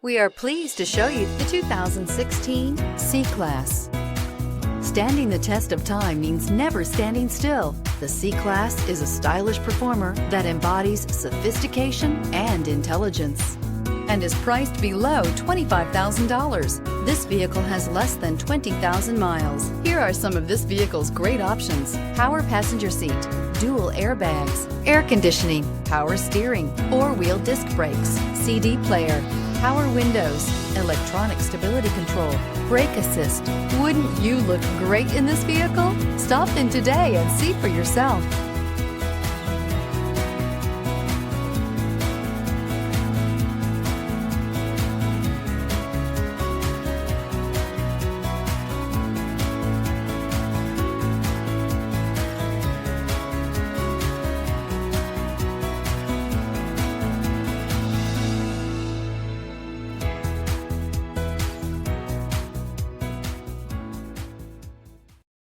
We are pleased to show you the 2016 C-Class. Standing the test of time means never standing still. The C-Class is a stylish performer that embodies sophistication and intelligence and is priced below $25,000. This vehicle has less than 20,000 miles. Here are some of this vehicle's great options: power passenger seat, dual airbags, air conditioning, power steering, four-wheel disc brakes, CD player, power windows, electronic stability control, brake assist. Wouldn't you look great in this vehicle? Stop in today and see for yourself.